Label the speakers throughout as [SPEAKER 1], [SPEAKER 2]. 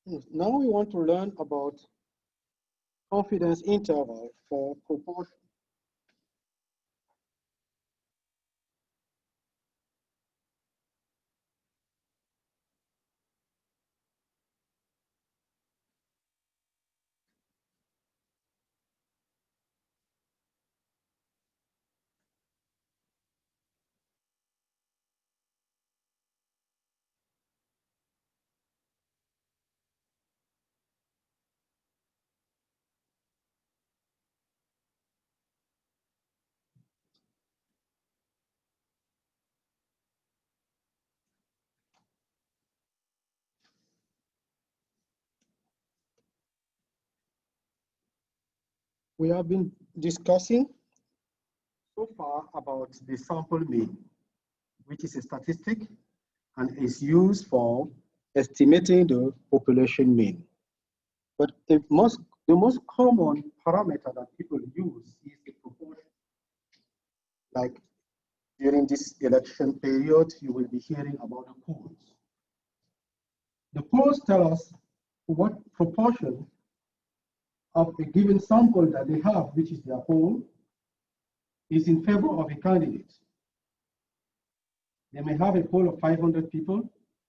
[SPEAKER 1] Now we want to learn about confidence interval for proportion. We have been discussing so far about the sample mean, which is a statistic and is used for estimating the population mean. But the most common parameter that people use is the proportion. Like during this election period, you will be hearing about the polls. The polls tell us what proportion of a given sample that they have, which is their poll, is in favor of a candidate. They may have a poll of 500 people,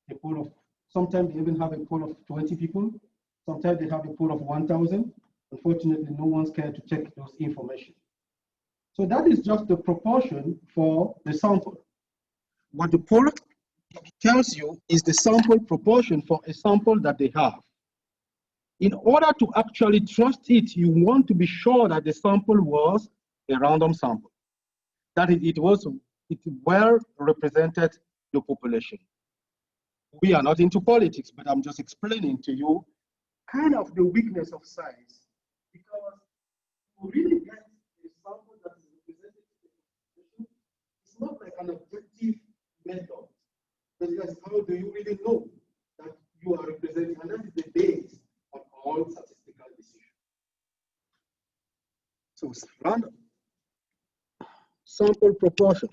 [SPEAKER 1] a poll of, sometimes they even have a poll of 20 people, sometimes they have a poll of 1,000. Unfortunately, no one's cared to check those information. So that is just the proportion for the sample. What the poll tells you is the sample proportion for a sample that they have. In order to actually trust it, you want to be sure that the sample was a random sample, that it well represented the population. We are not into politics, but I'm just explaining to you kind of the weakness of science, because to really get a sample that is represented to the population, it's not like an objective method. Because how do you really know that you are representing? And that is the base of all statistical decisions. So it's random. Sample proportion.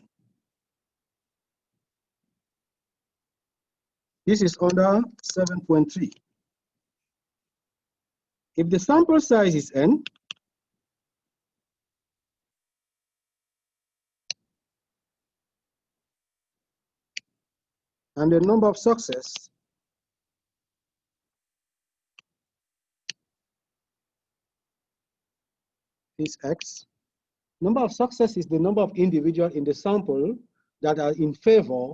[SPEAKER 1] This is under 7.3. If the sample size is n, and the number of success is x, number of success is the number of individuals in the sample that are in favor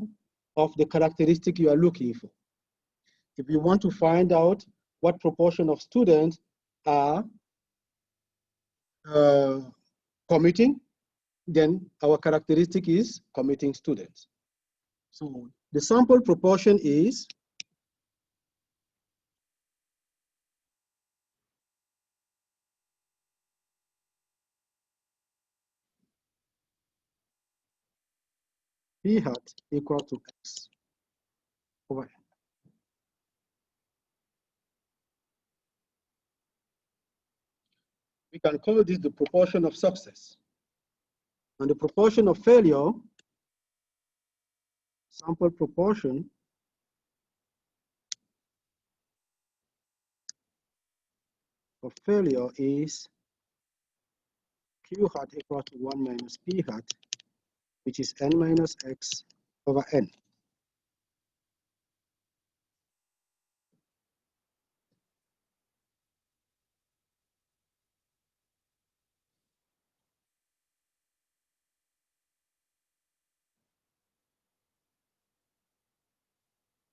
[SPEAKER 1] of the characteristic you are looking for. If you want to find out what proportion of students are committing, then our characteristic is committing students. So the sample proportion is p hat equal to x over n. We can call this the proportion of success. And the proportion of failure, sample proportion, of failure is q hat equal to 1 minus p hat, which is n minus x over n.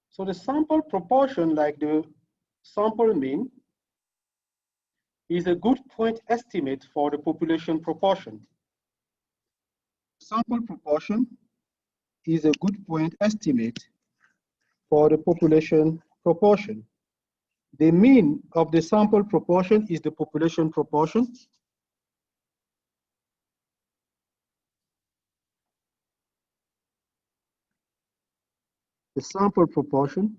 [SPEAKER 1] So the sample proportion, like the sample mean, is a good point estimate for the population proportion. Sample proportion is a good point estimate for the population proportion. The mean of the sample proportion is the population proportion. The sample proportion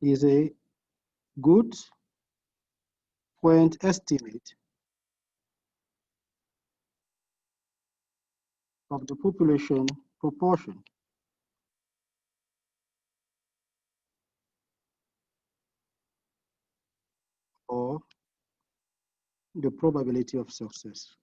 [SPEAKER 1] is a good point estimate of the population proportion. the probability of success.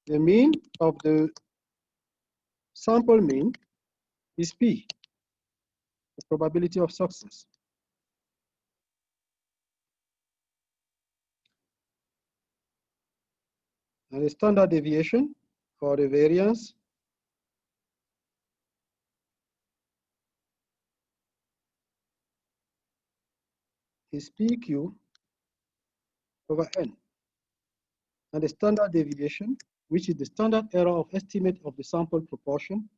[SPEAKER 1] The mean of the sample mean is P, the probability of success. And the standard deviation or the variance is PQ over N. And the standard deviation, which is the standard error of estimate of the sample proportion,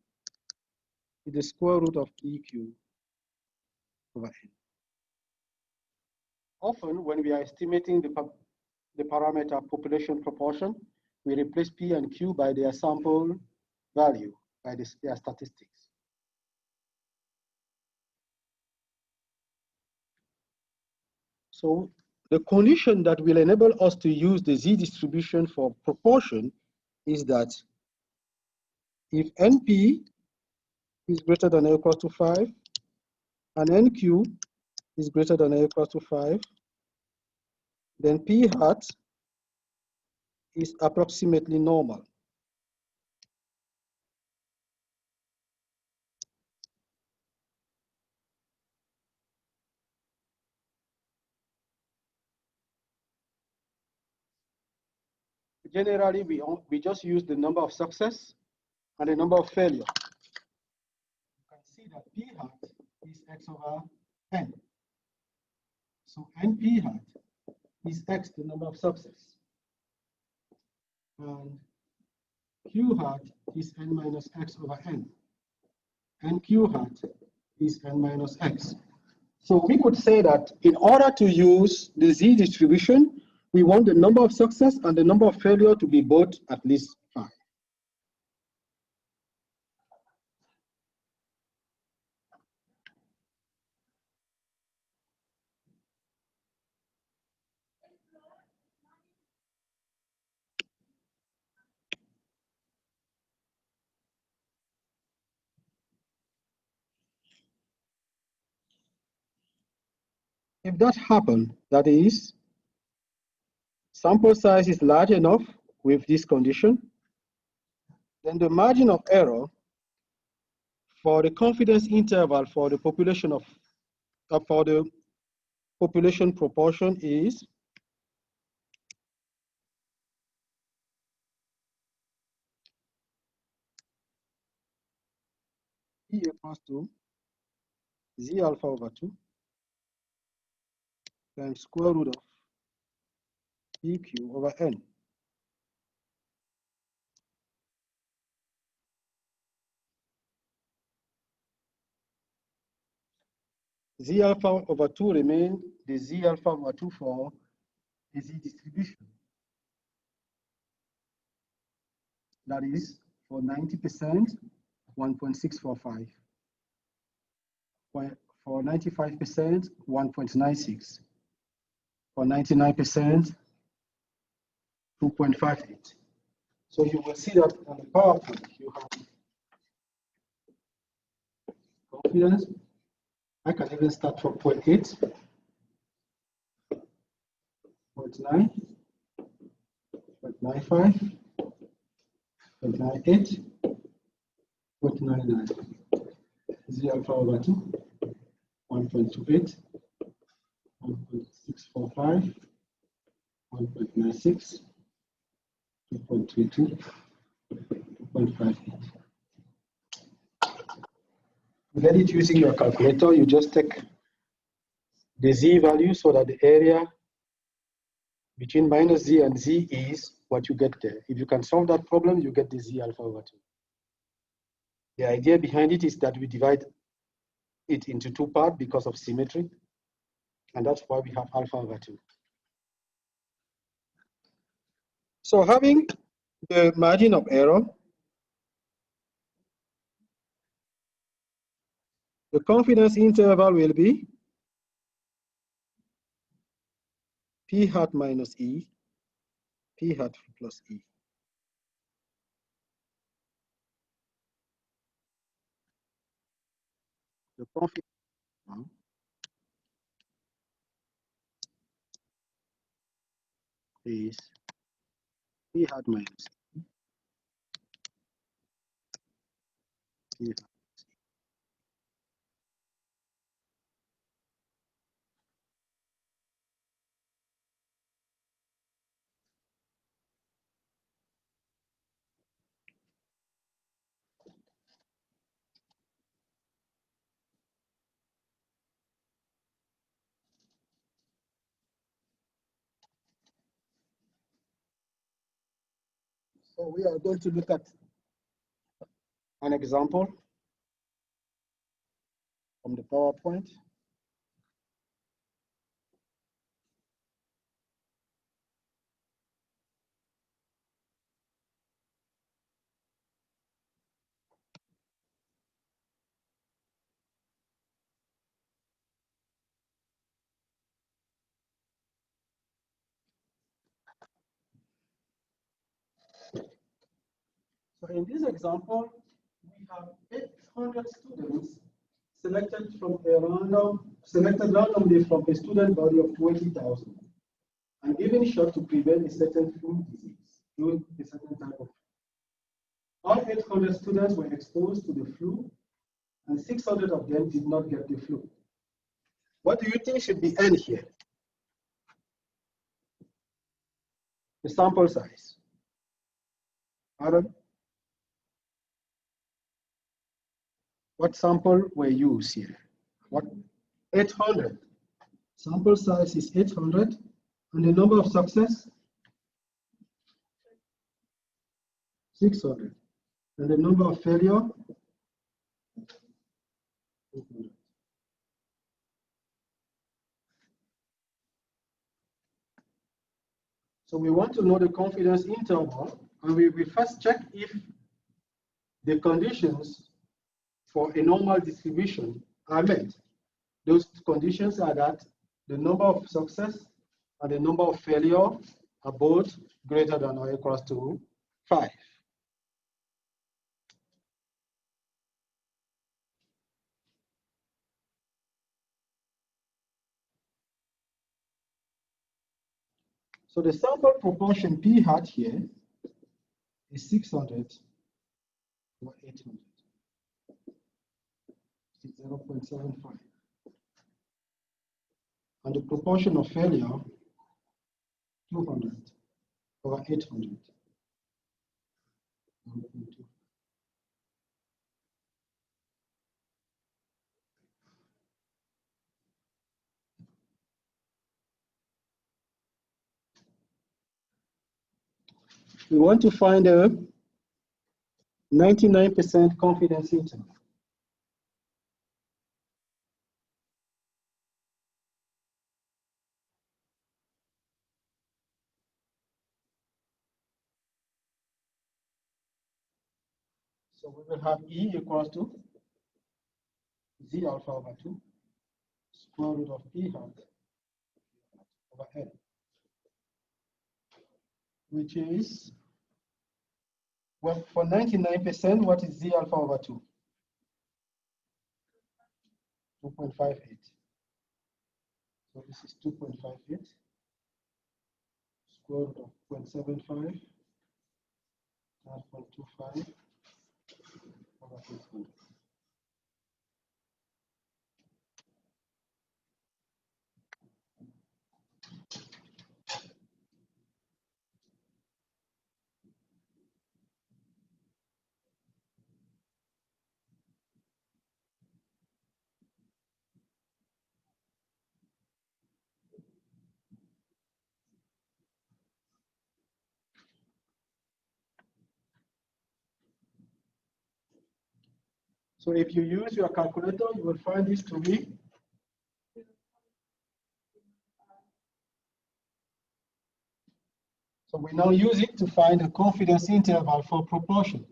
[SPEAKER 1] is the square root of PQ over N. Often, when we are estimating the parameter population proportion, we replace P and Q by their sample value, by their statistics. So the condition that will enable us to use the Z distribution for proportion is that if NP is greater than or equal to 5 and NQ is greater than or equal to 5, then P hat is approximately normal. Generally, we just use the number of success and the number of failure. You can see that P hat is X over N. So NP hat is X, the number of success. And Q hat is N minus X over N. And Q hat is N minus X. So we could say that in order to use the Z distribution, we want the number of success and the number of failure to be both at least 5. If that happens, that is, sample size is large enough with this condition, then the margin of error for the confidence interval for the population proportion is E equals to Z alpha over 2 times square root of PQ over N. Z alpha over 2 remains the Z alpha over 2 for the Z distribution. That is, for 90%, 1.645. For 95%, 1.96. For 99%, 2.58. So you will see that on the PowerPoint, you have confidence. I can even start from 0.8, 0.9, 0.95, 0.98, 0.99. Z alpha over 2, 1.28, 1.645, 1.96, 2.32, 2.58. To get it using your calculator, you just take the Z value so that the area between minus Z and Z is what you get there. If you can solve that problem, you get the Z alpha over 2. The idea behind it is that we divide it into 2 parts because of symmetry, and that's why we have alpha over 2. So having The margin of error, the confidence interval will be P hat minus E, P hat plus E. The confidence is P hat minus E, P hat. So we are going to look at an example from the PowerPoint. So in this example, we have 800 students selected randomly from a student body of 20,000 and given shot to prevent a certain flu disease during a certain type of flu. All 800 students were exposed to the flu and 600 of them did not get the flu. What do you think should be N here? The sample size. Aaron? What sample were used here? What? 800. Sample size is 800. And the number of success? 600. And the number of failure? 200. So we want to know the confidence interval, and we first check if the conditions for a normal distribution are met. Those conditions are that the number of success and the number of failure are both greater than or equal to 5. So the sample proportion P hat here is 600 or 800. 0.75. And the proportion of failure, 200 over 800. 1.2. We want to find a 99% confidence interval. So we will have E equals to Z alpha over 2 square root of P hat over N, which is, well, for 99%, what is Z alpha over 2? 2.58. So this is 2.58 square root of 0.75 0.25 over 800. So if you use your calculator, you will find this to be So we now use it to find a confidence interval for proportion.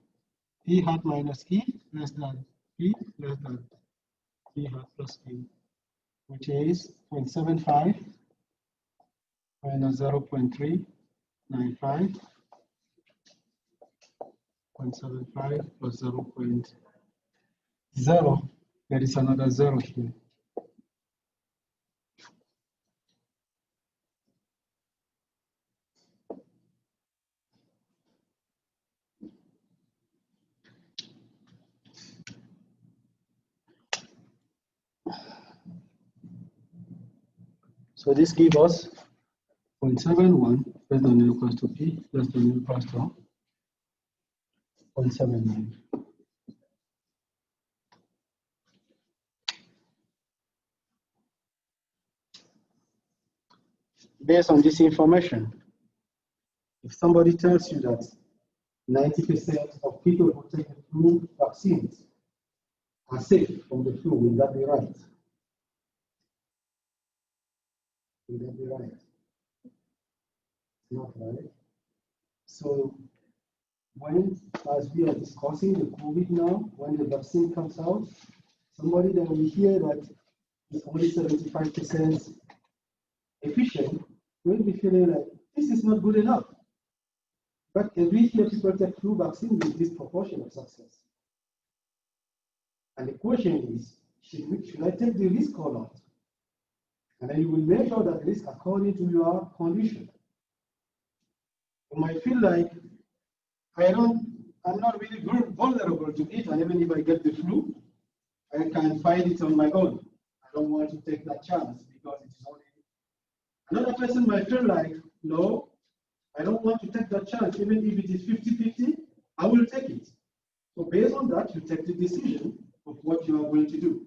[SPEAKER 1] P hat minus E less than P less than P hat plus E, which is 0.75 minus 0.395, 0.75 plus 0.0. There is another 0 here. So this gives us 0.71 less than or equals to P less than or equals to 0.79. Based on this information, if somebody tells you that 90% of people who take the flu vaccines are safe from the flu, will that be right? Will that be right? Not right. So when, as we are discussing the COVID now, when the vaccine comes out, somebody that will hear that it's only 75% efficient will be feeling like this is not good enough. But every year people take flu vaccine with this proportion of success. And the question is, should I take the risk or not? And then you will measure that risk according to your condition. You might feel like I'm not really vulnerable to it, and even if I get the flu, I can fight it on my own. I don't want to take that chance because it is only. Another person might feel like, no, I don't want to take that chance, even if it is 50-50, I will take it. So based on that, you take the decision of what you are going to do.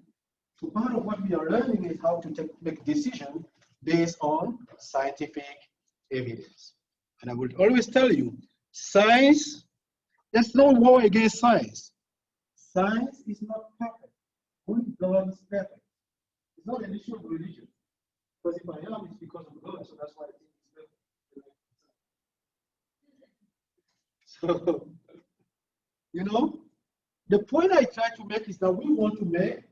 [SPEAKER 1] So part of what we are learning is how to make decisions based on scientific evidence. And I would always tell you, science, there's no war against science. Science is not perfect. Only God is perfect. It's not an issue of religion. Because if I am, it's because of God. So that's why I think it's perfect. So, you know, the point I try to make is that we want to make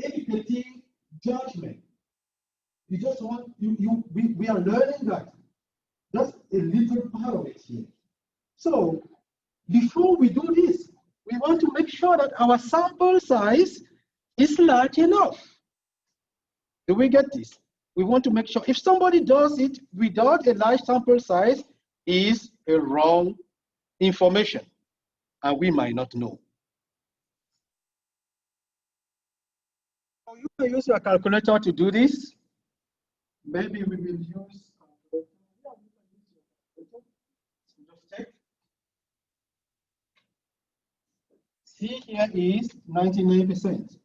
[SPEAKER 1] educating judgment. We just want we are learning that. That's a little part of it here. So before we do this, we want to make sure that our sample size is large enough. Do we get this? We want to make sure if somebody does it without a large sample size is a wrong information, and we might not know. So you can use your calculator to do this. Maybe we will use C here is 99%.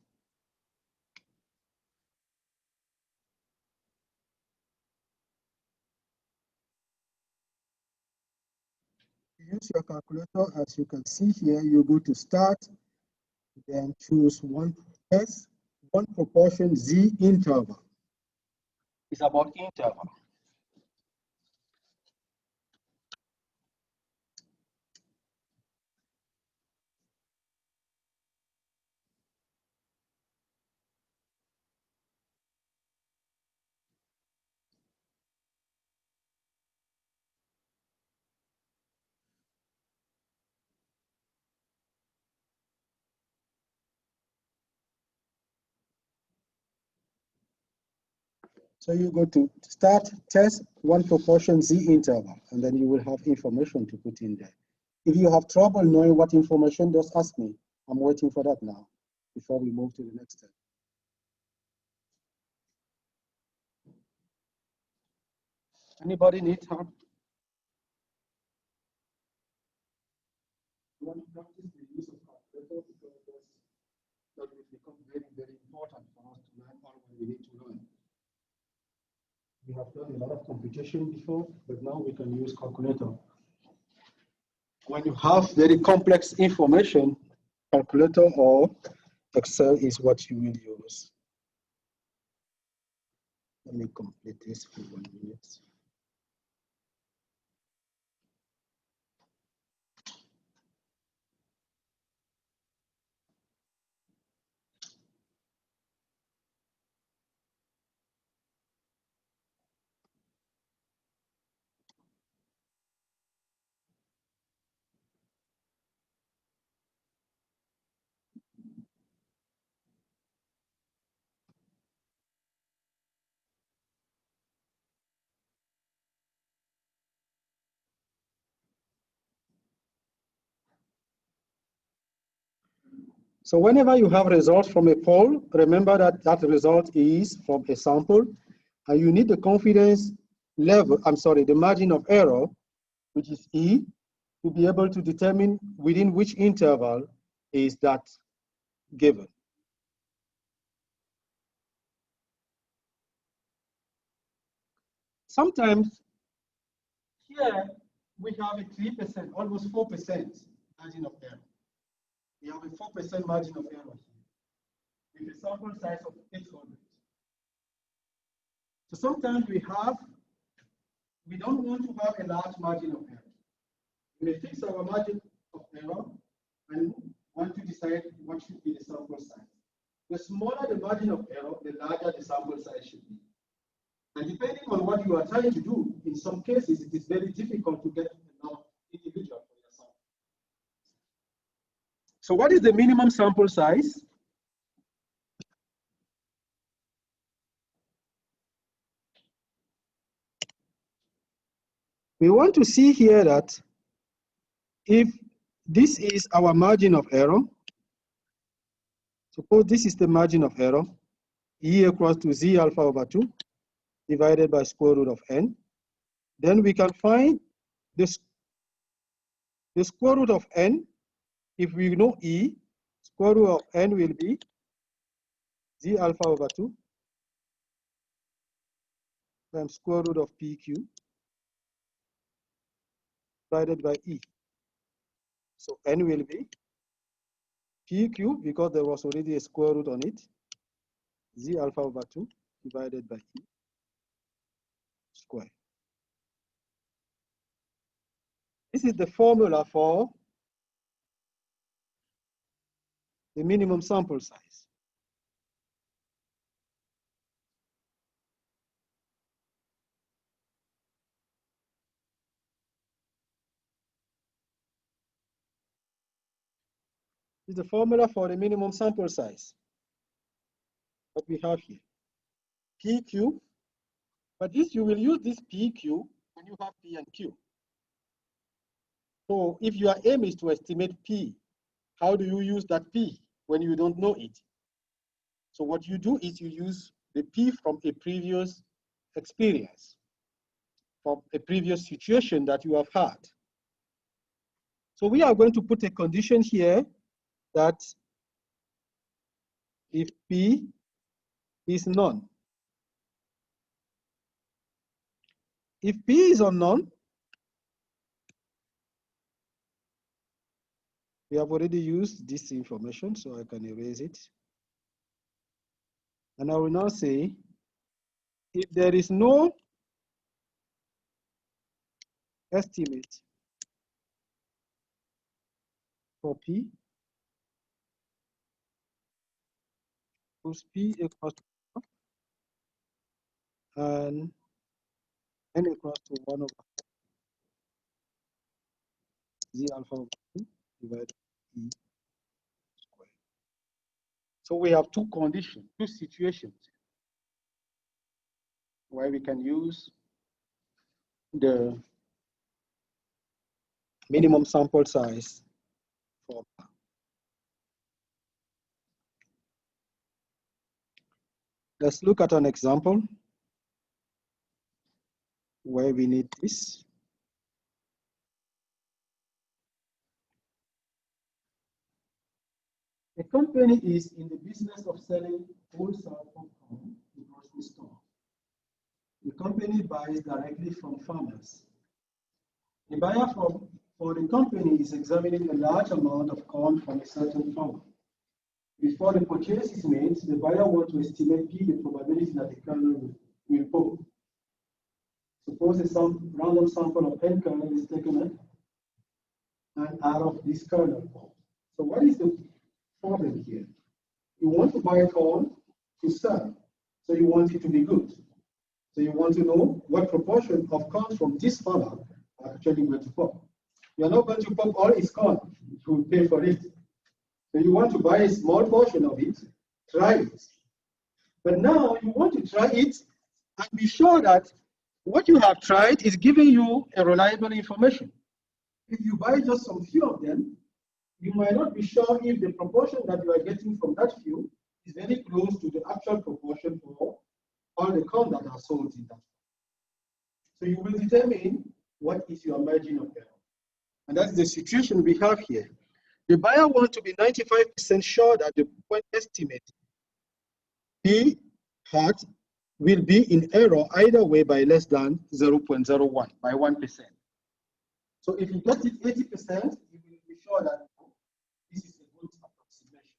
[SPEAKER 1] Use your calculator. As you can see here, you go to start, then choose one S, one proportion Z interval. It's about interval. So you go to start, test, one proportion Z interval, and then you will have information to put in there. If you have trouble knowing what information, just ask me. I'm waiting for that now before we move to the next step. Anybody need help? You want to practice the use of calculator because that will become very, very important for us to learn all what we need to learn. We have done a lot of computation before, but now we can use calculator. When you have very complex information, calculator or Excel is what you will use. Let me complete this for 1 minute. So whenever you have results from a poll, remember that that result is from a sample, and you need the confidence level, the margin of error, which is E, to be able to determine within which interval is that given. Sometimes here we have a 3%, almost 4% margin of error. We have a 4% margin of error here with a sample size of 800. So sometimes we don't want to have a large margin of error. We may fix our margin of error and want to decide what should be the sample size. The smaller the margin of error, the larger the sample size should be. And depending on what you are trying to do, in some cases, it is very difficult to get enough individual for your sample. So what is the minimum sample size? We want to see here that if this is our margin of error, suppose this is the margin of error, E equals to Z alpha over 2 divided by square root of n, then we can find the square root of n. If we know E, square root of n will be Z alpha over 2 times square root of PQ divided by E. So n will be PQ, because there was already a square root on it, Z alpha over 2 divided by E square. This is the formula for the minimum sample size. This is the formula for the minimum sample size. What we have here, PQ, but this you will use this PQ when you have P and Q. So if your aim is to estimate P, how do you use that P when you don't know it? So what you do is you use the P from a previous experience, from a previous situation that you have had. So we are going to put a condition here that if P is none, if P is unknown, we have already used this information, so I can erase it. And I will now say, if there is no estimate for P, whose P equals to 1 and n equals to 1 over Z alpha over 2 divided by E squared. So we have two conditions, two situations where we can use the minimum sample size formula. Let's look at an example where we need this. A company is in the business of selling wholesale popcorn in grocery store. The company buys directly from farmers. The buyer for the company is examining a large amount of corn from a certain farmer. Before the purchase is made, the buyer wants to estimate P, the probability that the kernel will pop. Suppose some random sample of n kernel is taken and out of this kernel pop. So what is the problem here? You want to buy corn to sell, so you want it to be good. So you want to know what proportion of corn from this farmer are actually going to pop. You're not going to pop all its corn, you will pay for it. So you want to buy a small portion of it, try it. But now you want to try it and be sure that what you have tried is giving you a reliable information. If you buy just some few of them, you might not be sure if the proportion that you are getting from that few is very close to the actual proportion for all the corn that are sold in that. So you will determine what is your margin of error. And that's the situation we have here. The buyer wants to be 95% sure that the point estimate he had will be in error either way by less than 0.01, by 1%. So if you get it 80%, you will be sure that this is a good approximation.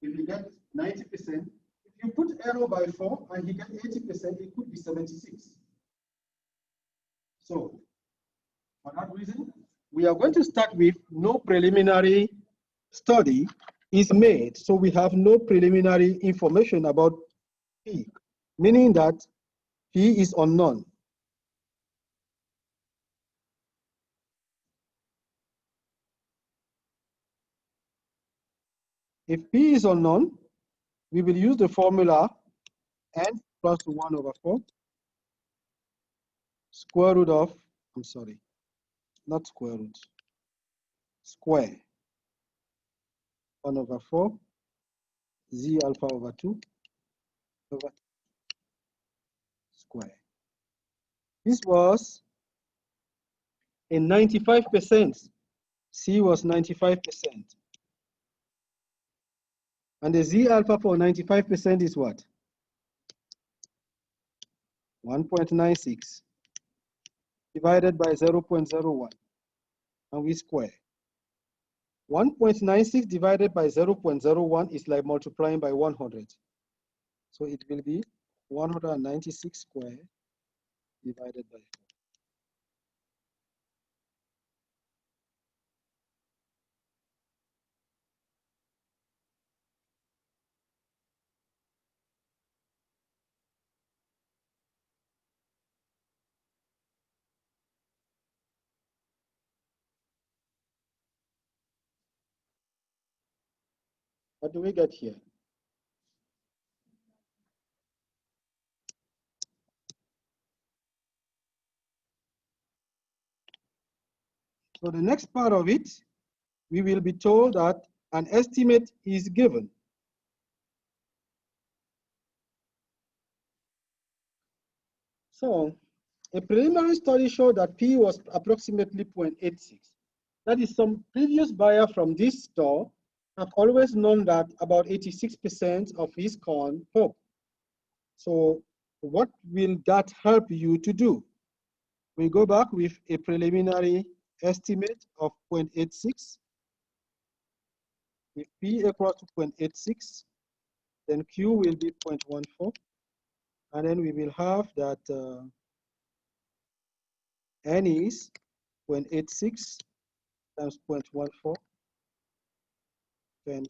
[SPEAKER 1] If you get 90%, if you put error by 4 and you get 80%, it could be 76. So for that reason, we are going to start with no preliminary study is made. So we have no preliminary information about P, meaning that P is unknown. If P is unknown, we will use the formula n plus 1 over 4 square root of, I'm sorry, not square root, square 1 over 4 z alpha over 2 over square. This was in 95%. C was 95%. And the z alpha for 95% is what? 1.96 divided by 0.01, and we square. 1.96 divided by 0.01 is like multiplying by 100. So it will be 196 squared divided by 4. What do we get here? So the next part of it, we will be told that an estimate is given. So a preliminary study showed that P was approximately 0.86. That is, some previous buyer from this store have always known that about 86% of his corn pop. So what will that help you to do? We go back with a preliminary estimate of 0.86. If P equals to 0.86, then Q will be 0.14. And then we will have that N is 0.86 times 0.14, then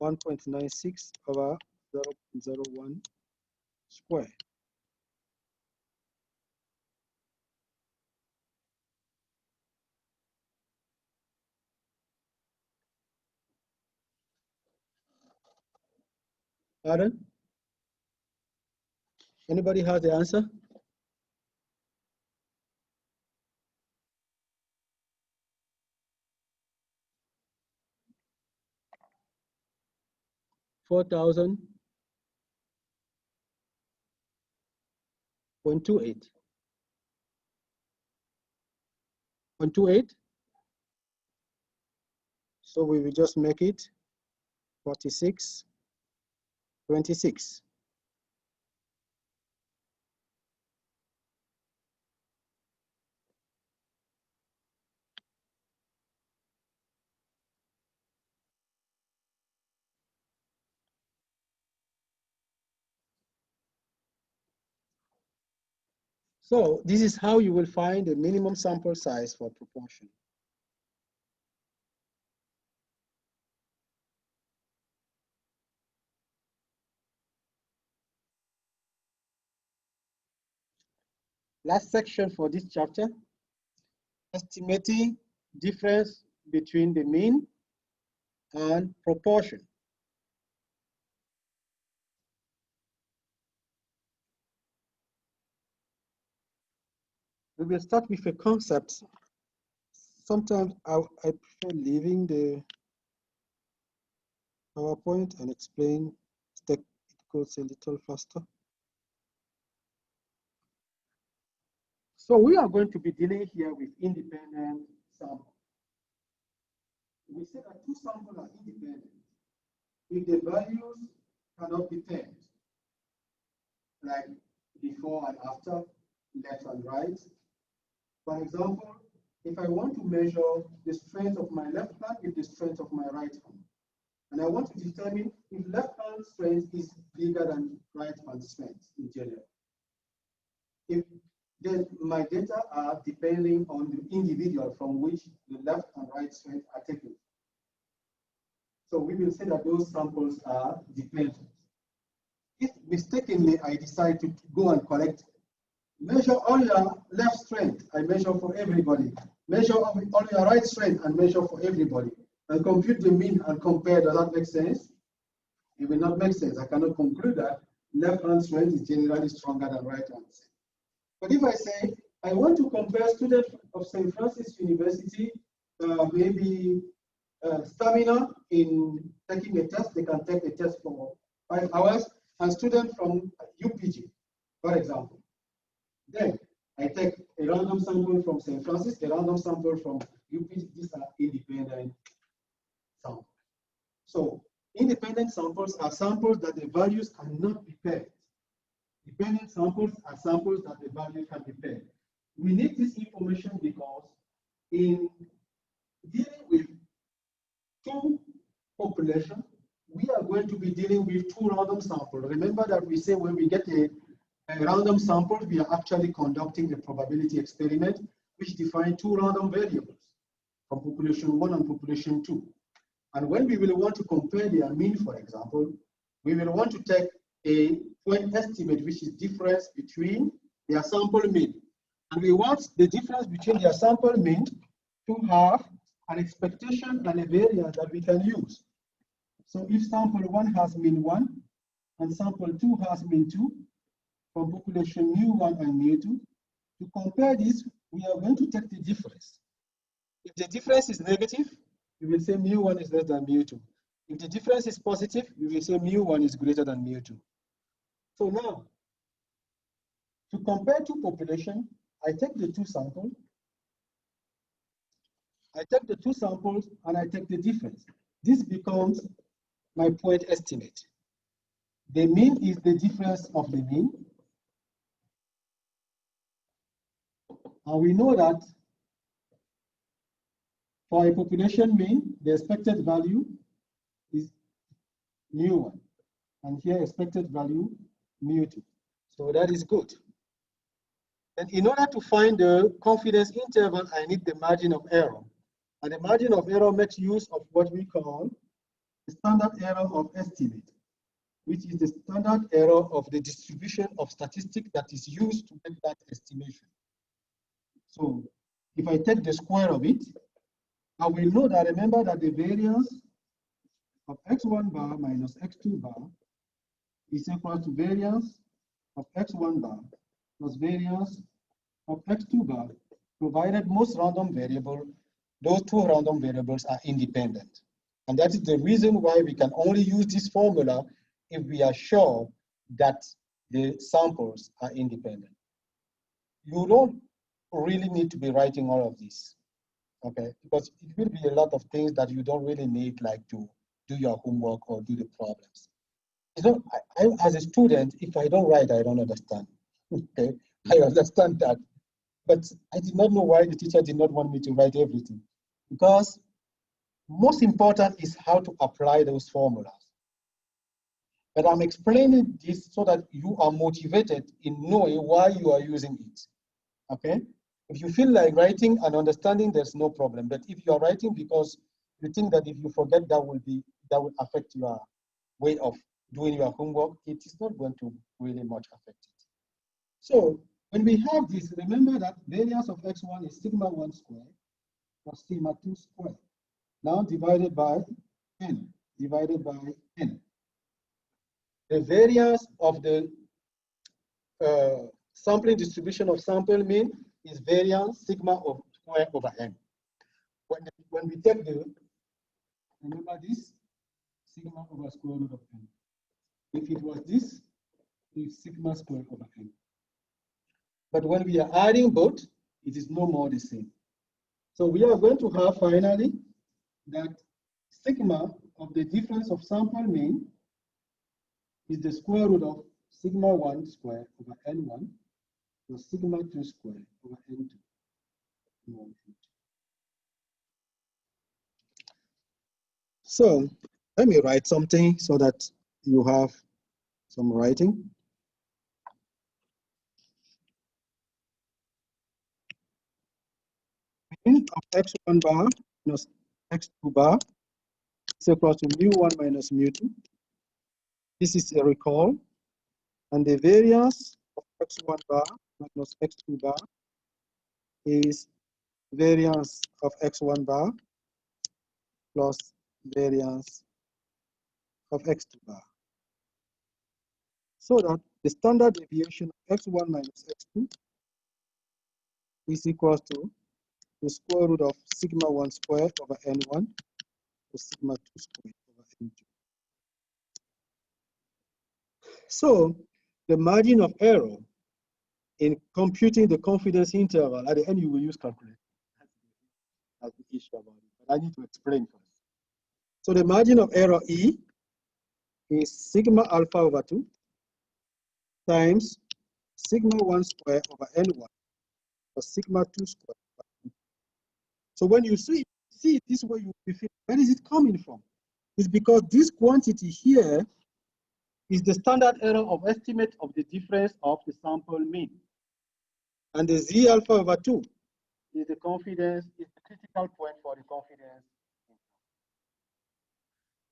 [SPEAKER 1] 1.96 over 0.01 square. Pardon? Anybody has the answer? $4,000.28. 0.28. So we will just make it 46.26. So this is how you will find the minimum sample size for proportion. Last section for this chapter, estimating difference between the mean and proportion. We will start with a concept sometimes I prefer leaving the PowerPoint and explain it goes a little faster. So we are going to be dealing here with independent samples. We say that two samples are independent if the values cannot be paired, like before and after, left and right. For example, if I want to measure the strength of my left hand with the strength of my right hand, and I want to determine if left hand strength is bigger than right hand strength in general. If then my data are depending on the individual from which the left and right strength are taken. So we will say that those samples are dependent. If mistakenly I decide to go and measure all your left strength, I measure for everybody. Measure all your right strength and measure for everybody. And compute the mean and compare, does that make sense? It will not make sense. I cannot conclude that left hand strength is generally stronger than right hand strength. But if I say, I want to compare students of St. Francis University, maybe stamina in taking a test, they can take a test for 5 hours, and students from UPG, for example. Then I take a random sample from St. Francis, a random sample from UPG. These are independent samples. So independent samples are samples that the values cannot be paired. Dependent samples are samples that the values can be paired. We need this information because in dealing with two populations, we are going to be dealing with two random samples. Remember that we say when we get a random sample, we are actually conducting a probability experiment which defines two random variables from population 1 and population 2. And when we will want to compare their mean, for example, we will want to take a point estimate, which is difference between their sample mean. And we want the difference between their sample mean to have an expectation and a variance that we can use. So if sample 1 has mean 1 and sample 2 has mean 2, from population mu1 and mu2, to compare this, we are going to take the difference. If the difference is negative, we will say mu1 is less than mu2. If the difference is positive, we will say mu1 is greater than mu2. So now, to compare two populations, I take the two samples. I take the two samples and I take the difference. This becomes my point estimate. The mean is the difference of the mean. And we know that for a population mean, the expected value is mu1. And here expected value mu2. So that is good. And in order to find the confidence interval, I need the margin of error. And the margin of error makes use of what we call the standard error of estimate, which is the standard error of the distribution of statistics that is used to make that estimation. So if I take the square of it, I will know that, remember that the variance of x1 bar minus x2 bar is equal to variance of x1 bar plus variance of x2 bar, provided most random variable, those two random variables are independent. And that is the reason why we can only use this formula if we are sure that the samples are independent. You don't really need to be writing all of this, okay? Because it will be a lot of things that you don't really need, like to do your homework or do the problems. You know, as a student, if I don't write, I don't understand. Okay, I understand that. But I did not know why the teacher did not want me to write everything. Because most important is how to apply those formulas. But I'm explaining this so that you are motivated in knowing why you are using it. Okay? If you feel like writing and understanding, there's no problem. But if you are writing because you think that if you forget, that will affect your way of doing your homework, it is not going to really much affect it. So when we have this, remember that variance of x1 is sigma 1 squared plus sigma 2 squared. Now divided by n, divided by n. The variance of the sampling distribution of sample mean is variance sigma of square over n. when we take the, remember this, sigma over square root of n. If it was this, it's sigma squared over n. But when we are adding both, it is no more the same. So we are going to have finally that sigma of the difference of sample mean is the square root of sigma 1 square over n1 plus sigma 2 square over n2. So let me write something so that you have some writing. Mean of x1 bar minus x2 bar is equal to mu1 minus mu2. This is a recall. And the variance of x1 bar minus x2 bar is variance of x1 bar plus variance of x2 bar. So that the standard deviation of x1 minus x2 is equal to the square root of sigma 1 squared over n1 plus sigma 2 squared over n2. So the margin of error in computing the confidence interval, at the end you will use calculator. That's the issue about it, but I need to explain first. So the margin of error E is sigma alpha over 2 times sigma 1 square over n1 plus sigma 2 square over n2. So when you see it this way, you will feel, where is it coming from? It's because this quantity here is the standard error of estimate of the difference of the sample mean. And the Z alpha over 2 is the confidence, is the critical point for the confidence.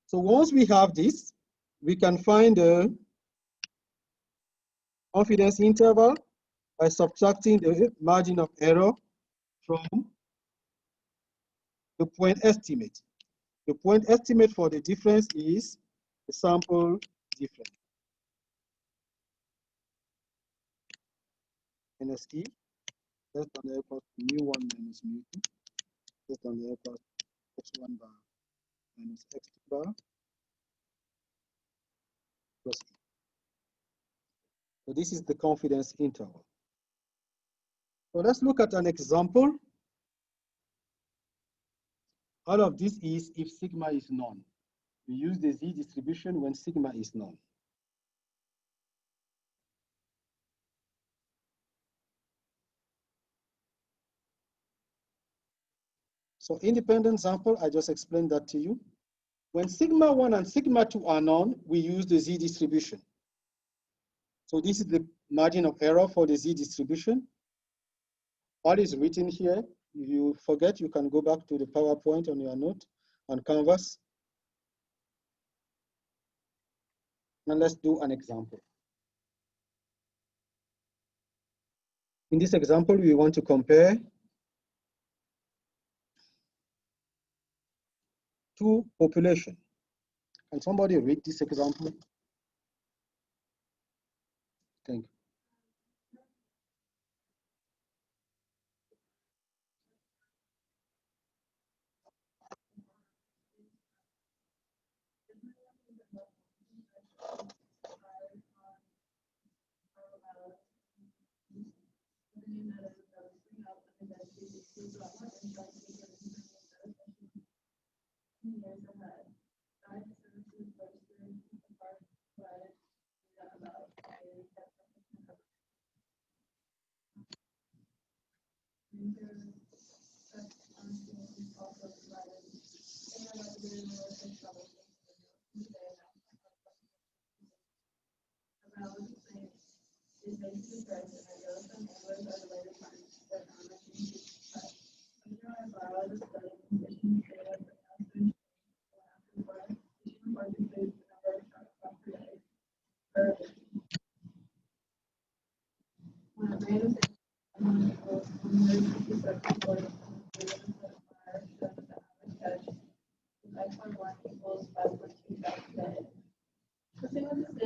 [SPEAKER 1] So once we have this, we can find the confidence interval by subtracting the margin of error from the point estimate. The point estimate for the difference is the sample difference. Minus E, less than or equal to mu1 minus mu2, less than or equal to x1 bar minus x2 bar plus E. So this is the confidence interval. So let's look at an example. All of this is if sigma is known. We use the Z distribution when sigma is known. So independent sample, I just explained that to you. When sigma 1 and sigma 2 are known, we use the Z distribution. So this is the margin of error for the Z distribution. All is written here. If you forget, you can go back to the PowerPoint on your note on Canvas. And let's do an example. In this example, we want to compare two populations. Can somebody read this example? Thank you.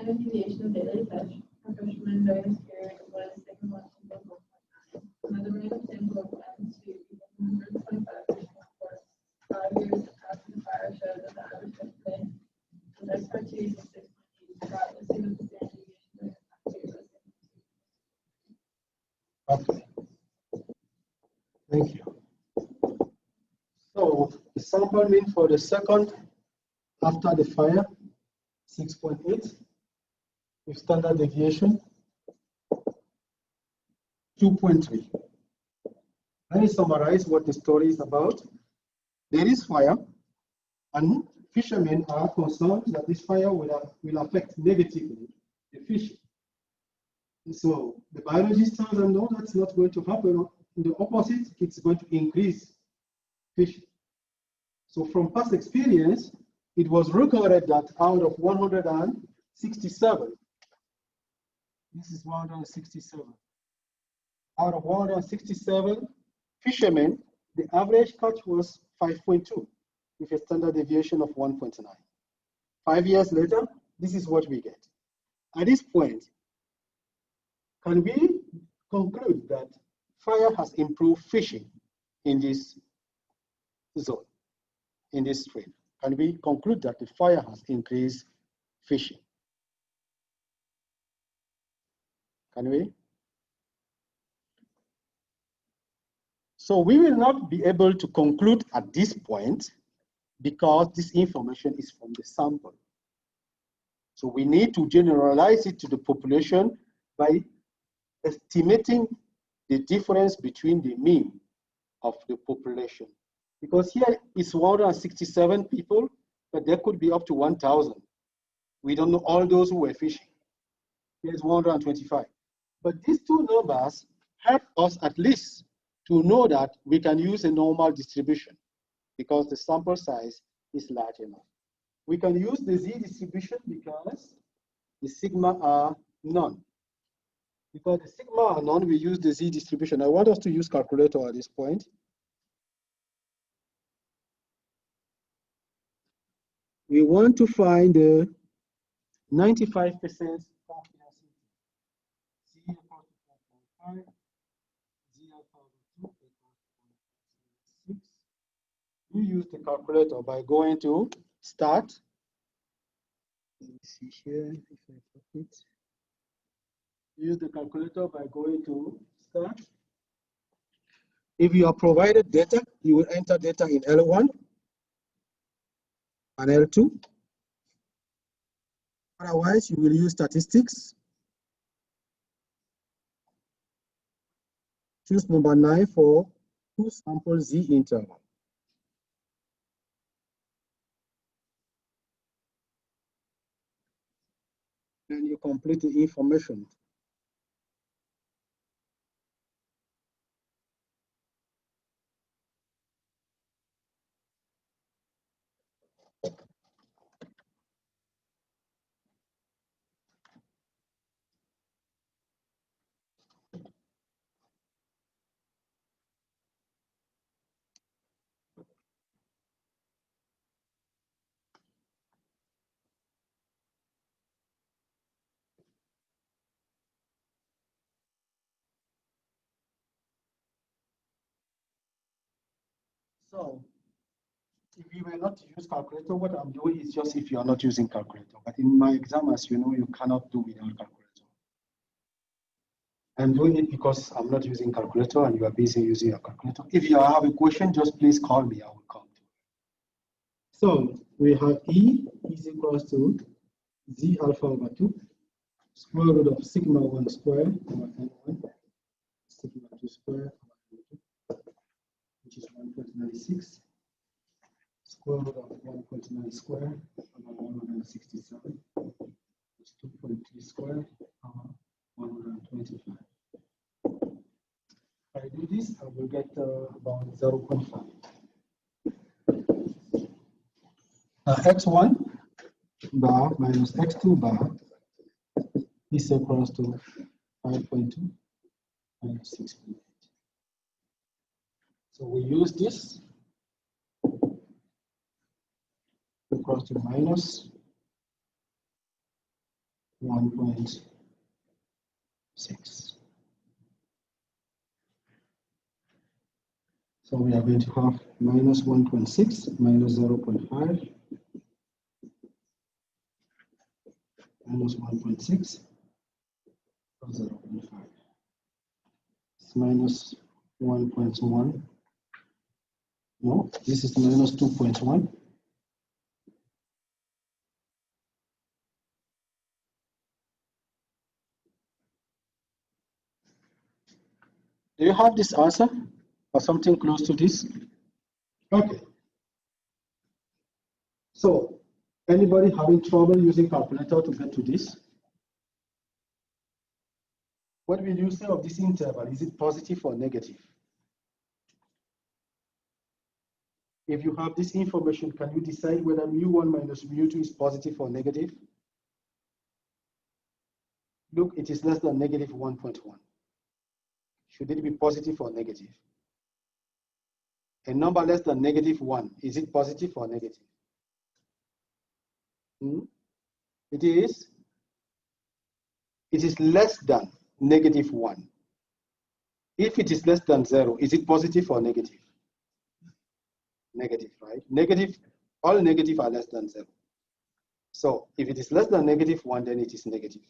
[SPEAKER 2] Deviation of daily touch. A freshman during this period was sigma 1 equals 1.9. Another random sample of n2 equals 125 for
[SPEAKER 1] sample mean for the second after the fire, 6.8, with standard deviation, 2.3. Let me summarize what the story is about. There is fire, and fishermen are concerned that this fire will affect negatively the fish. So the biologists tell them, no, that's not going to happen. The opposite, it's going to increase fishing. So from past experience, it was recorded that out of 167, this is 167, out of 167 fishermen, the average catch was 5.2 with a standard deviation of 1.9. 5 years later, this is what we get. At this point, can we conclude that fire has improved fishing in this zone, in this stream? Can we conclude that the fire has increased fishing? Can we? So we will not be able to conclude at this point because this information is from the sample. So we need to generalize it to the population by estimating the difference between the mean of the population. Because here is 167 people, but there could be up to 1,000. We don't know all those who were fishing. Here's 125. But these two numbers help us at least to know that we can use a normal distribution because the sample size is large enough. We can use the Z distribution because the sigma are none. Because the sigma are none, we use the Z distribution. I want us to use calculator at this point. We want to find the 95% confidence interval. Z equals to 4.5, Z alpha over 2 equals to 1.6. We use the calculator by going to start. Let me see here if I put it. Use the calculator by going to start. If you are provided data, you will enter data in L1 and L2. Otherwise, you will use statistics. Choose number 9 for 2 sample Z interval. Then you complete the information. So, if you were not to use calculator, what I'm doing is just if you are not using calculator. But in my exam, as you know, you cannot do without calculator. I'm doing it because I'm not using calculator and you are busy using a calculator. If you have a question, just please call me, I will come to you. So we have E is equals to Z alpha over 2, square root of sigma 1 square over n1, sigma 2 square over n2, which is 1.96, square root of 1.9 square over 167, which is 2.3 square over 125. If I do this, I will get about 0.5. X1 bar minus X2 bar is equals to 5.2 minus 6.8. So we use this equals to minus 1.6. So we are going to have minus 1.6 minus 0.5 minus 1.6 plus 0.5. It's minus 1.1 No, this is minus 2.1. Do you have this answer or something close to this? Okay. So, anybody having trouble using calculator to get to this? What will you say of this interval? Is it positive or negative? If you have this information, can you decide whether mu1 minus mu2 is positive or negative? Look, it is less than negative 1.1. Should it be positive or negative? A number less than negative 1, is it positive or negative? It is less than negative 1. If it is less than 0, is it positive or negative? Negative, right? Negative, all negative are less than 0. So if it is less than negative 1, then it is negative.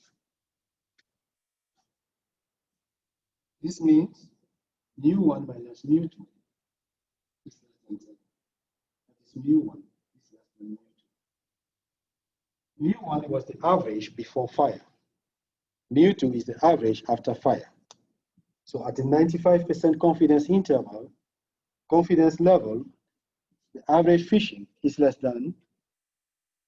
[SPEAKER 1] This means mu1 minus mu2 is less than 0. That is mu1 is less than mu2. Mu1 was the average before fire. Mu2 is the average after fire. So at the 95% confidence interval, confidence level, the average fishing is less than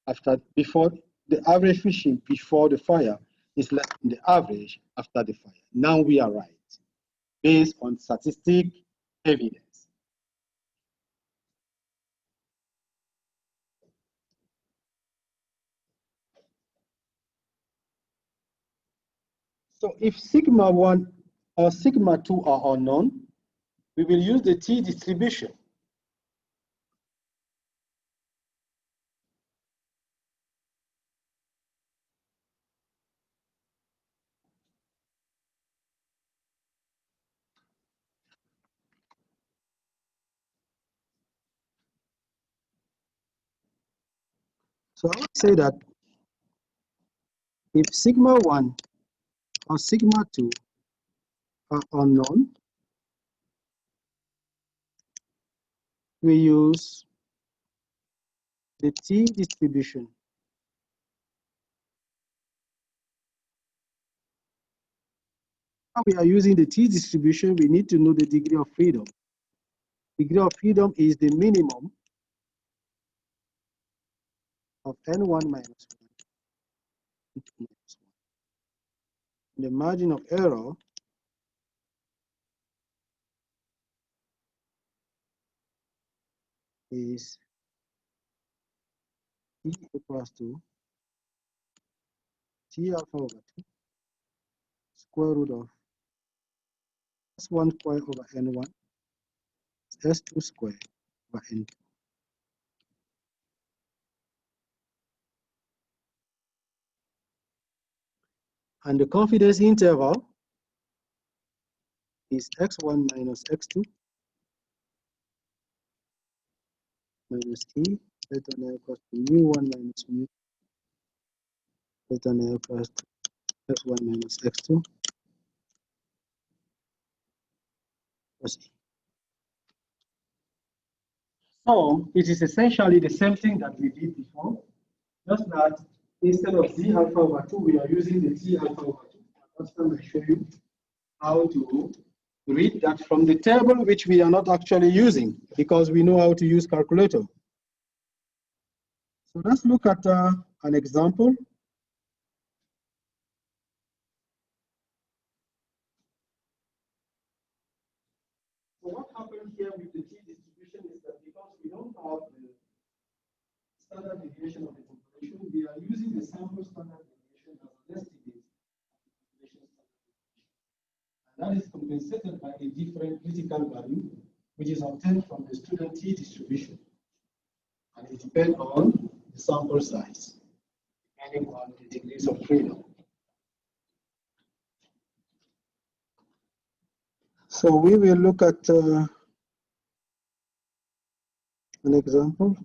[SPEAKER 1] the average fishing before the fire is less than the average after the fire. Now we are right, based on statistic evidence. So if sigma 1 or sigma 2 are unknown, we will use the T distribution. So I would say that if sigma 1 or sigma 2 are unknown, we use the T distribution. Now we are using the T distribution, we need to know the degree of freedom. Degree of freedom is the minimum of n1 minus 1 minus 1. The margin of error is T equals to T alpha over 2 square root of S1 square over N1 S2 square over N2. And the confidence interval is X1 minus X2 minus T greater than or equals to mu1 minus mu greater than or equals to X1 minus X2 plus E. So it is essentially the same thing that we did before, just that instead of Z alpha over 2, we are using the T alpha over 2. Last time I showed you how to read that from the table, which we are not actually using because we know how to use calculator. So let's look at an example. So what happened here with the T distribution is that because we don't have the standard deviation of the population, we are using the sample standard deviation as an estimate of the population standard deviation. And that is compensated by a different critical value, which is obtained from the student T distribution. And it depends on the sample size, depending on the degrees of freedom. So we will look at an example.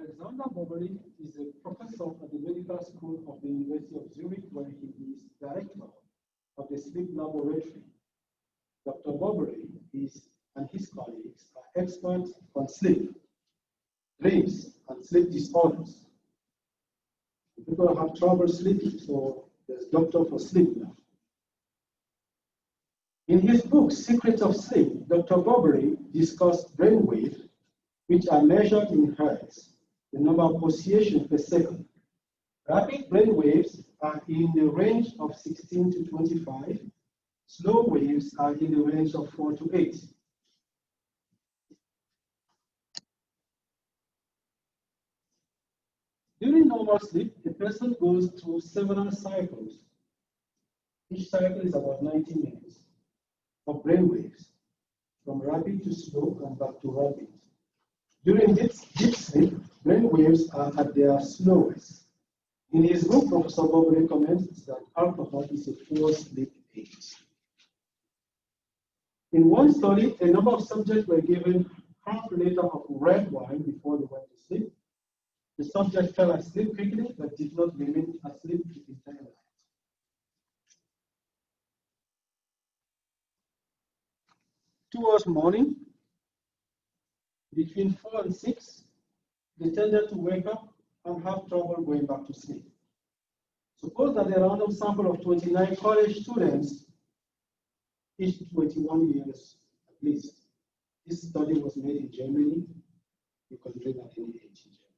[SPEAKER 1] Alexander Bobery is a professor at the Medical School of the University of Zurich, where he is director of the sleep laboratory. Dr. Bobery and his colleagues are experts on sleep, dreams, and sleep disorders. People have trouble sleeping, so there's doctor for sleep now. In his book, Secrets of Sleep, Dr. Bobery discussed brainwaves, which are measured in hertz, the number of oscillations per second. Rapid brainwaves are in the range of 16 to 25. Slow waves are in the range of 4 to 8. During normal sleep, a person goes through several cycles. Each cycle is about 90 minutes of brainwaves, from rapid to slow and back to rapid. During deep sleep, brainwaves are at their slowest. In his book, Professor Bobery comments that alcohol is a poor sleep aid. In one study, a number of subjects were given half a liter of red wine before they went to sleep. The subject fell asleep quickly but did not remain asleep the entire night. Towards morning, between 4 and 6, they tended to wake up and have trouble going back to sleep. Suppose that a random sample of 29 college students, each 21 years at least. This study was made in Germany. You can drink at any age in Germany.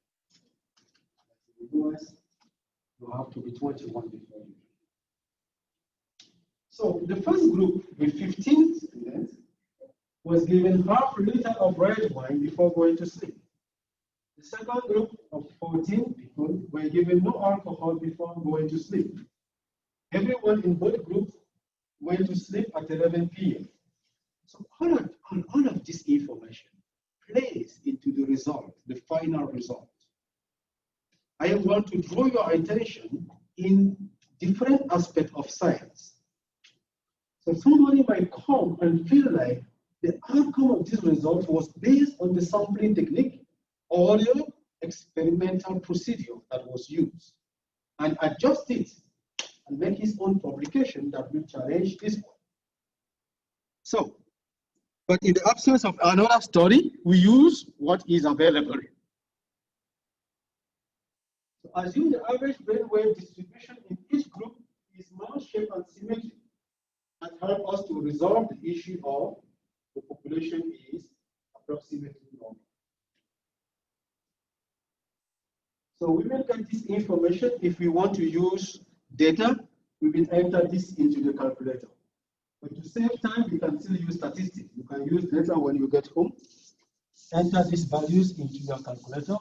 [SPEAKER 1] In the US, you have to be 21 before you drink. So the first group with 15 students was given half a liter of red wine before going to sleep. The second group of 14 people were given no alcohol before going to sleep. Everyone in both groups went to sleep at 11 p.m. So all of this information plays into the result, the final result. I want to draw your attention in different aspects of science. So somebody might come and feel like the outcome of this result was based on the sampling technique or the experimental procedure that was used, and adjust it and make his own publication that will challenge this one. So, but in the absence of another study, we use what is available. So assume the average brainwave distribution in each group is non-shaped and symmetric, and help us to resolve the issue of the population is approximately normal. So we will get this information. If we want to use data, we will enter this into the calculator. But to save time, you can still use statistics. You can use data when you get home. Enter these values into your calculator.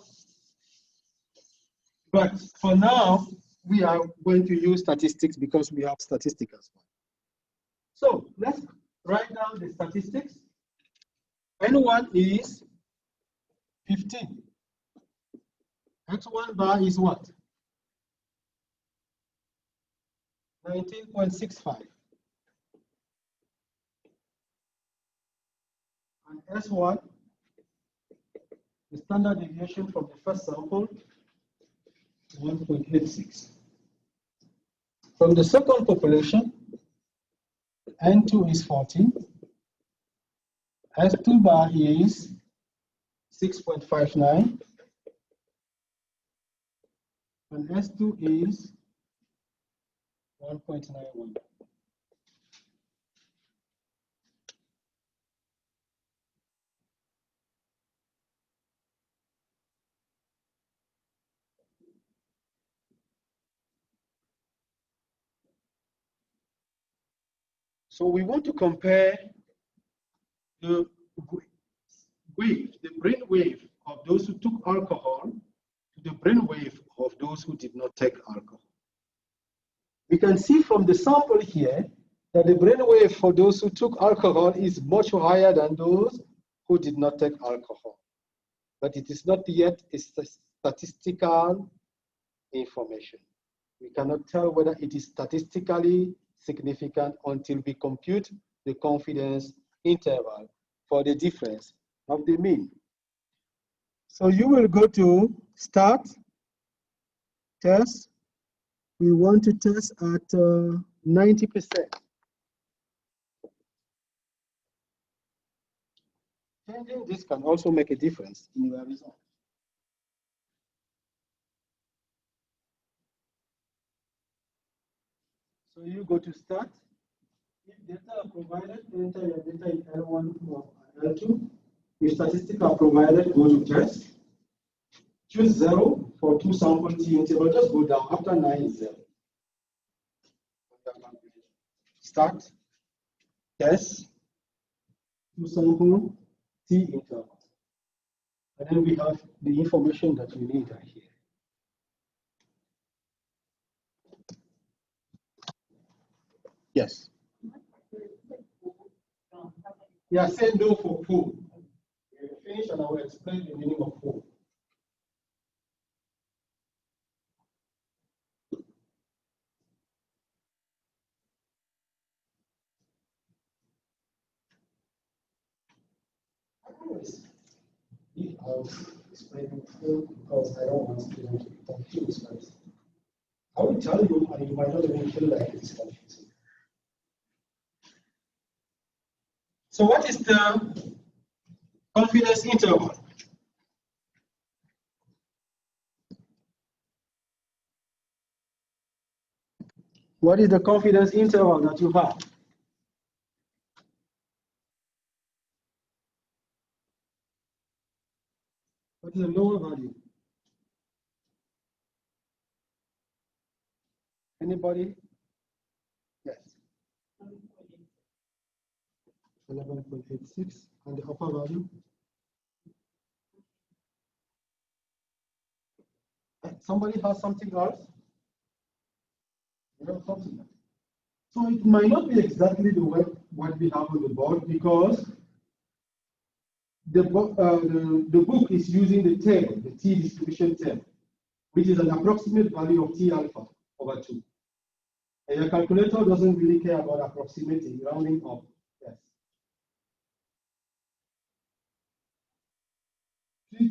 [SPEAKER 1] But for now, we are going to use statistics because we have statistics as well. So let's write down the statistics. N1 is 15. X1 bar is what? 19.65. And S1, the standard deviation from the first sample, 1.86. From the second population, N2 is 14. S2 bar is 6.59. And S2 is 1.91. So we want to compare the wave, the brain wave of those who took alcohol to the brain wave of those who did not take alcohol. We can see from the sample here that the brain wave for those who took alcohol is much higher than those who did not take alcohol. But it is not yet a statistical information. We cannot tell whether it is statistically significant until we compute the confidence interval for the difference of the mean. So you will go to Start, Test. We want to test at 90%. Changing this can also make a difference in your result. So you go to Start. If data are provided, enter your data in L1 or L2. If statistics are provided, go to Test. Choose 0 for 2 sample T interval. Just go down. After 9 is 0. Start. Test. 2 sample T interval. And then we have the information that we need right here. Yes. Yeah, say no for pool. We will finish and I will explain the meaning of pool. I'll explain full because I don't want students to be confused. But I will tell you, and you might not even feel like it's confusing. So what is the confidence interval? What is the confidence interval that you have? What is the lower value? Anybody? Yes. 11.86. And the upper value? Somebody has something else? You have something else. So it might not be exactly the way what we have on the board because the book is using the table, the T distribution table, which is an approximate value of T alpha over 2. And your calculator doesn't really care about approximating, rounding up. Yes.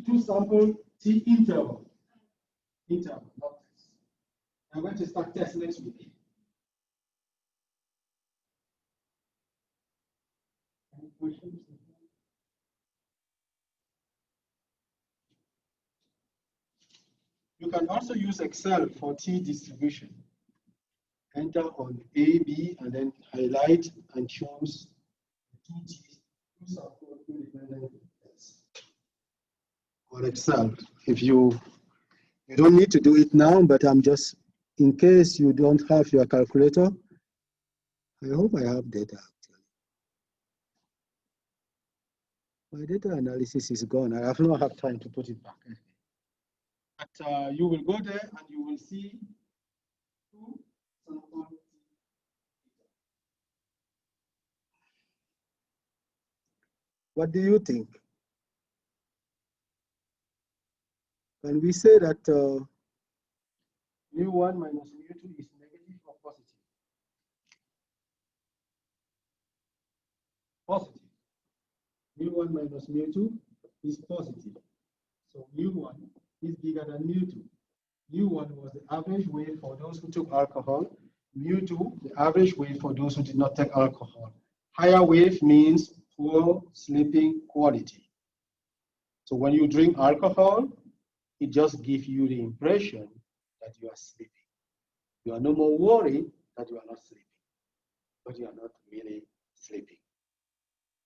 [SPEAKER 1] Two sample T interval. Interval, not test. I'm going to start test next week. Any questions? You can also use Excel for T distribution. Enter on A, B, and then highlight and choose 2 sample independent tests. Or Excel. If you don't need to do it now, but I'm just, in case you don't have your calculator, I hope I have data actually. My data analysis is gone. I have not had time to put it back. But you will go there and you will see 2 sample. What do you think? Can we say that mu1 minus mu2 is negative or positive? Positive. Mu1 minus mu2 is positive. So mu1 is bigger than mu2. mu1 was the average weight for those who took alcohol. mu2, the average weight for those who did not take alcohol. Higher weight means poor sleeping quality. So when you drink alcohol, it just gives you the impression that you are sleeping. You are no more worried that you are not sleeping, but you are not really sleeping.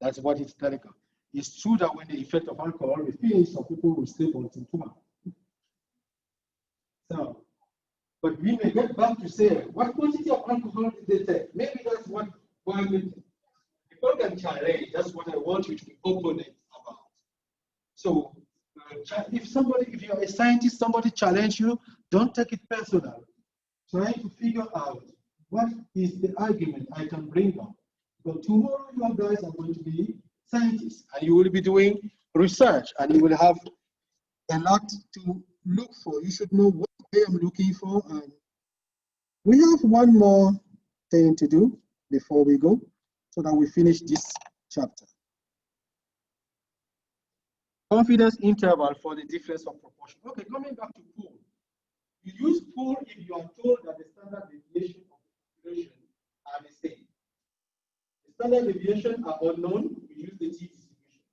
[SPEAKER 1] That's what it's telling us. It's true that when the effect of alcohol will finish, some people will sleep until 2 hours. So, but we may get back to say, what quantity of alcohol did they take? Maybe that's what people can challenge. That's what I want you to be open about. So, if you're a scientist, somebody challenge you, don't take it personal. Try to figure out what is the argument I can bring up. But tomorrow you guys are going to be scientists and you will be doing research and you will have a lot to look for. You should know what I am looking for. And we have one more thing to do before we go so that we finish this chapter. confidence interval for the difference of proportion. Okay, coming back to pool. You use pool if you are told that the standard deviation of the population are the same. The standard deviation are unknown, you use the t distribution.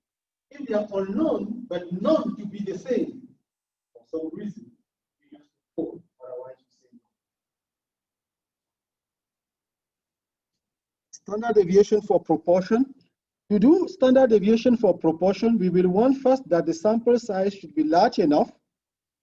[SPEAKER 1] If they are unknown but known to be the same, for some reason, you use pool, otherwise you say no. Standard deviation for proportion. To do standard deviation for proportion, we will want first that the sample size should be large enough,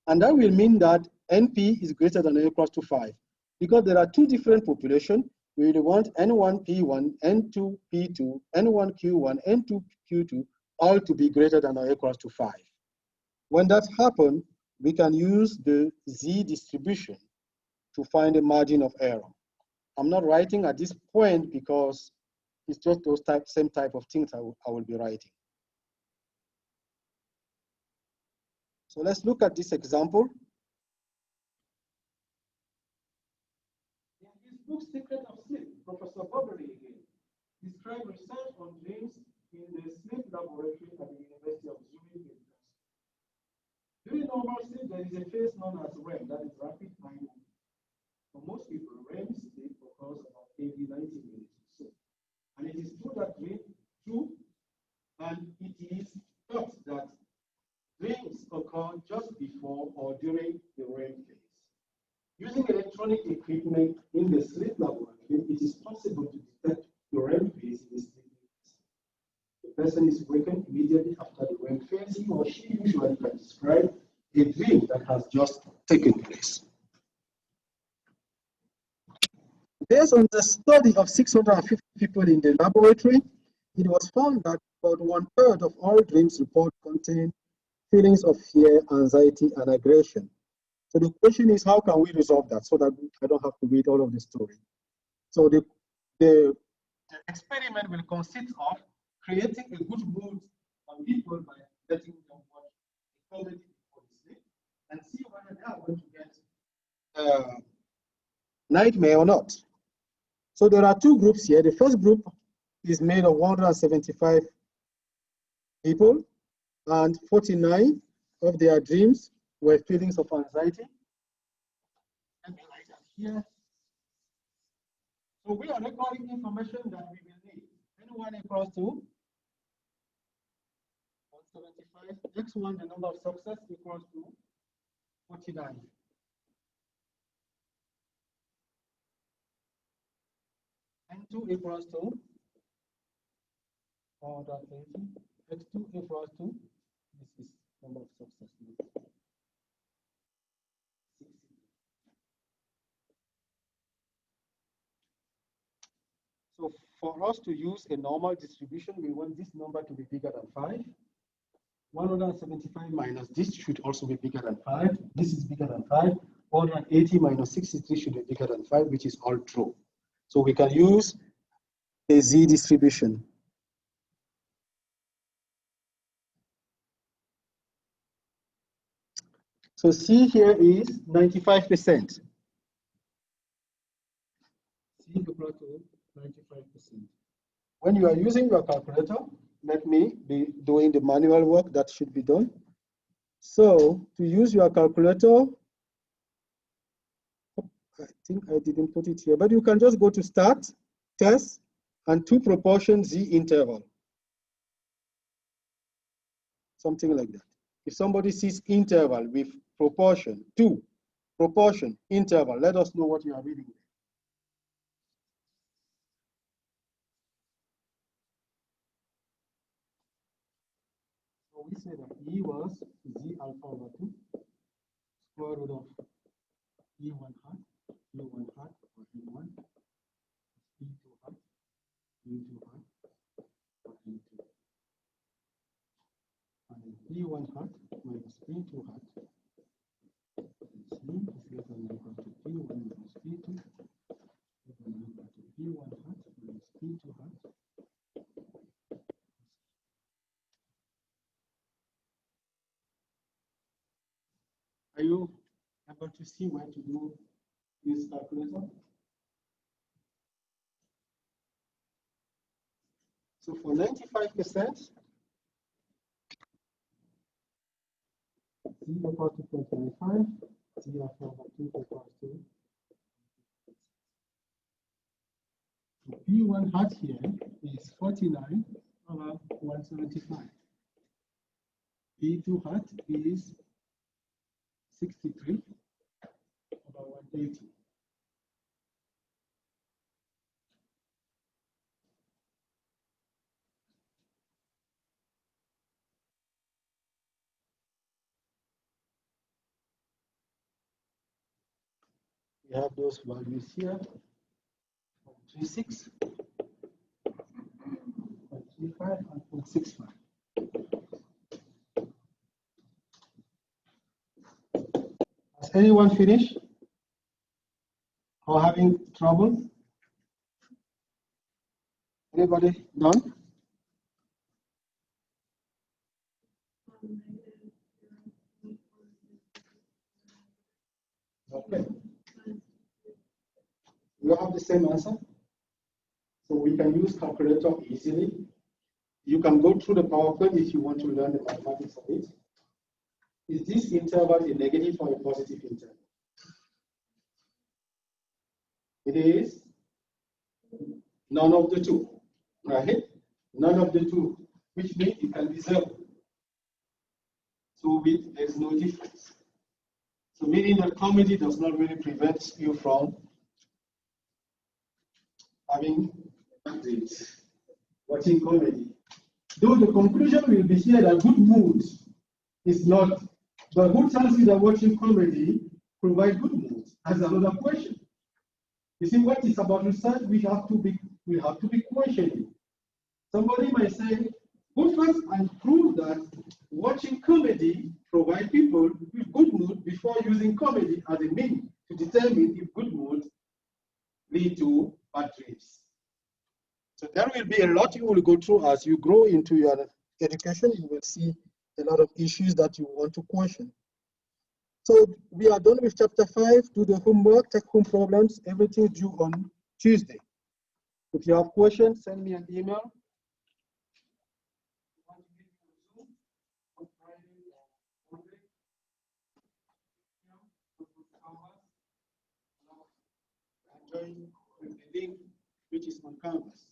[SPEAKER 1] and that will mean that NP is greater than or equal to 5. Because there are two different populations, we will want N1P1, N2P2, N1Q1, N2Q2, all to be greater than or equal to 5. When that happens, we can use the Z distribution to find a margin of error. I'm not writing at this point because it's just those same type of things I will be writing. So let's look at this example. In his book, Secret of Sleep, Professor Boberly again described research on dreams in the sleep laboratory at the University of Zurich. During normal sleep, there is a phase known as REM, that is rapid eye movement. For most people, REM sleep occurs about 80-90 minutes or so. And it is true that and it is thought that dreams occur just before or during the REM phase. Using electronic equipment in the sleep laboratory, it is possible to detect the REM phase in the sleep phase. The person is wakened immediately after the REM phase. He or she usually can describe a dream that has just taken place. Based on the study of 650 people in the laboratory, it was found that about 1/3 of all dreams report contain feelings of fear, anxiety, and aggression. So the question is, how can we resolve that so that I don't have to read all of the story? So the experiment will consist of creating a good mood on people by letting them watch a comedy before they sleep and see whether they are going to get nightmare or not. So there are two groups here. The first group is made of 175 people, and 49 of their dreams were feelings of anxiety. Let me write that here. So we are recording information that we will need. N1 equals to 175. X1, the number of success, equals to 49. N2 equals to 480. X2 equals to, this is number of success. So for us to use a normal distribution, we want this number to be bigger than 5. 175 minus this should also be bigger than 5. This is bigger than 5. 180 minus 63 should be bigger than 5, which is all true. So we can use a Z distribution. So C here is 95%. C equal to 95%. When you are using your calculator, let me be doing the manual work that should be done. So to use your calculator, I think I didn't put it here, but you can just go to Start, Test, and to proportion Z interval. Something like that. If somebody sees interval with proportion, to proportion, interval, let us know what you are reading there. So we say that E was Z alpha over 2, square root of E1 hat, E1 hat, or E1, E2 hat, E2 hat, or E2. And E1 hat minus E2 hat is greater than or equal to P1 minus P2, equal to P1 hat minus P2 hat. Are you able to see where to do this calculator? So for 95%, Z equals to 25, Z over 2 equals to P1 hat here is 49 over 175. P2 hat is 63 over 180. We have those values here. 0.36, 0.35, and 0.65. Has anyone finished or having trouble? Anybody done? Okay. You have the same answer. So we can use calculator easily. You can go through the PowerPoint if you want to learn the mathematics of it. Is this interval a negative or a positive interval? It is none of the two, right? None of the two, which means it can be 0. So there's no difference. So meaning that comedy does not really prevent you from having watching comedy. Though the conclusion will be here that good mood is not, but who tells you that watching comedy provides good mood? That's another question. You see, what is about research, we have to be questioning. Somebody might say, go first and prove that watching comedy provides people with good mood before using comedy as a means to determine if good mood lead to bad dreams. So there will be a lot you will go through as you grow into your education. You will see a lot of issues that you want to question. So we are done with chapter 5. Do the homework, take home problems, everything due on Tuesday. If you have questions, send me an email. Join with the link which is on Canvas.